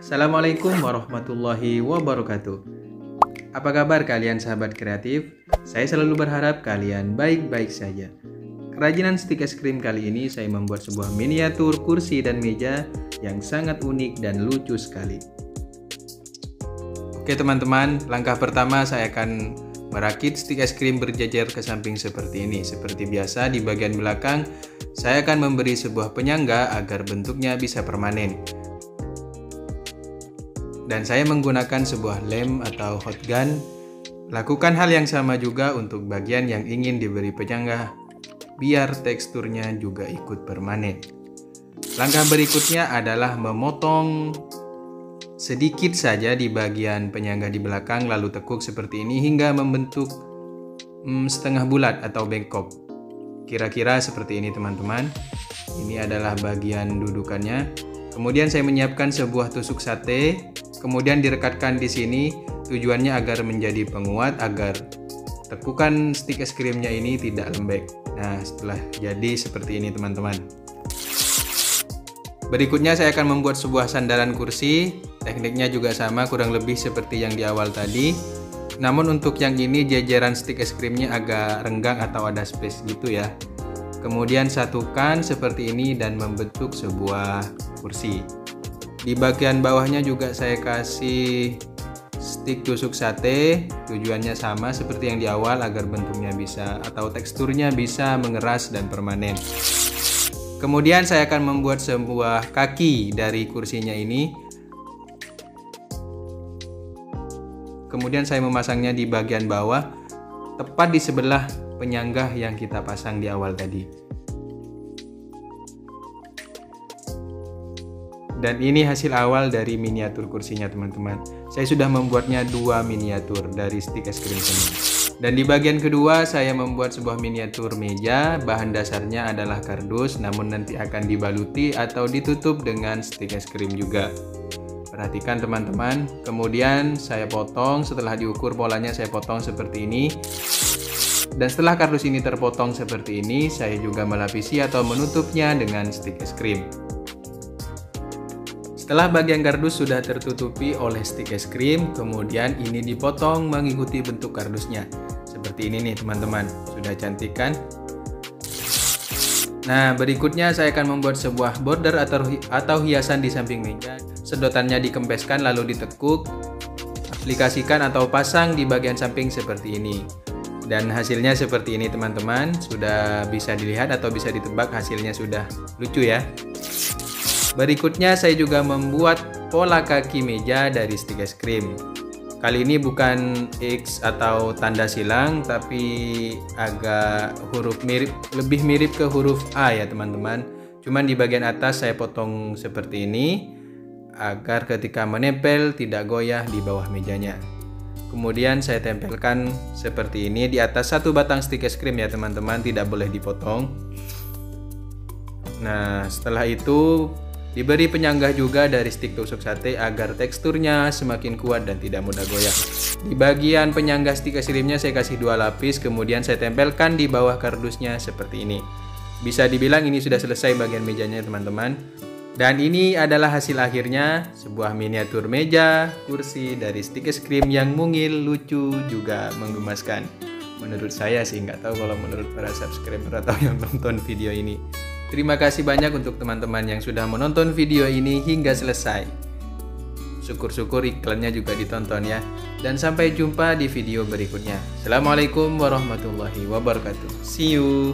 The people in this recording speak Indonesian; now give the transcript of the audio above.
Assalamualaikum warahmatullahi wabarakatuh. Apa kabar kalian sahabat kreatif? Saya selalu berharap kalian baik-baik saja. Kerajinan stik es krim kali ini saya membuat sebuah miniatur kursi dan meja yang sangat unik dan lucu sekali. Oke teman-teman, langkah pertama saya akan merakit stik es krim berjejer ke samping seperti ini. Seperti biasa di bagian belakang saya akan memberi sebuah penyangga agar bentuknya bisa permanen. Dan saya menggunakan sebuah lem atau hot gun. Lakukan hal yang sama juga untuk bagian yang ingin diberi penyangga, biar teksturnya juga ikut permanen. Langkah berikutnya adalah memotong sedikit saja di bagian penyangga di belakang, lalu tekuk seperti ini hingga membentuk setengah bulat atau bengkok. Kira-kira seperti ini teman-teman. Ini adalah bagian dudukannya. Kemudian saya menyiapkan sebuah tusuk sate. Kemudian direkatkan di sini, tujuannya agar menjadi penguat agar tekukan stik es krimnya ini tidak lembek. Nah, setelah jadi seperti ini teman-teman. Berikutnya saya akan membuat sebuah sandaran kursi. Tekniknya juga sama, kurang lebih seperti yang di awal tadi. Namun untuk yang ini jejeran stik es krimnya agak renggang atau ada space gitu ya. Kemudian satukan seperti ini dan membentuk sebuah kursi. Di bagian bawahnya juga saya kasih stik tusuk sate. Tujuannya sama seperti yang di awal agar bentuknya bisa atau teksturnya bisa mengeras dan permanen. Kemudian saya akan membuat sebuah kaki dari kursinya ini. Kemudian saya memasangnya di bagian bawah, tepat di sebelah penyangga yang kita pasang di awal tadi. Dan ini hasil awal dari miniatur kursinya teman-teman. Saya sudah membuatnya 2 miniatur dari stik es krim ini. Dan di bagian kedua saya membuat sebuah miniatur meja. Bahan dasarnya adalah kardus, namun nanti akan dibaluti atau ditutup dengan stik es krim juga. Perhatikan teman-teman. Kemudian saya potong, setelah diukur polanya saya potong seperti ini. Dan setelah kardus ini terpotong seperti ini, saya juga melapisi atau menutupnya dengan stik es krim. Setelah bagian kardus sudah tertutupi oleh stik es krim, kemudian ini dipotong mengikuti bentuk kardusnya. Seperti ini nih teman-teman, sudah cantik kan? Nah, berikutnya saya akan membuat sebuah border atau hiasan di samping meja. Sedotannya dikempeskan lalu ditekuk, aplikasikan atau pasang di bagian samping seperti ini. Dan hasilnya seperti ini teman-teman, sudah bisa dilihat atau bisa ditebak hasilnya sudah lucu ya. Berikutnya saya juga membuat pola kaki meja dari stik es krim. Kali ini bukan X atau tanda silang, tapi agak lebih mirip ke huruf A ya teman-teman. Cuman di bagian atas saya potong seperti ini agar ketika menempel tidak goyah di bawah mejanya. Kemudian saya tempelkan seperti ini di atas satu batang stik es krim ya teman-teman, tidak boleh dipotong. Nah, setelah itu diberi penyangga juga dari stik tusuk sate agar teksturnya semakin kuat dan tidak mudah goyah. Di bagian penyangga stik es krimnya saya kasih 2 lapis, kemudian saya tempelkan di bawah kardusnya seperti ini. Bisa dibilang ini sudah selesai bagian mejanya teman-teman. Dan ini adalah hasil akhirnya, sebuah miniatur meja, kursi dari stik es krim yang mungil, lucu, juga menggemaskan. Menurut saya sih, nggak tahu kalau menurut para subscriber atau yang nonton video ini. Terima kasih banyak untuk teman-teman yang sudah menonton video ini hingga selesai. Syukur-syukur iklannya juga ditonton ya. Dan sampai jumpa di video berikutnya. Assalamualaikum warahmatullahi wabarakatuh. See you.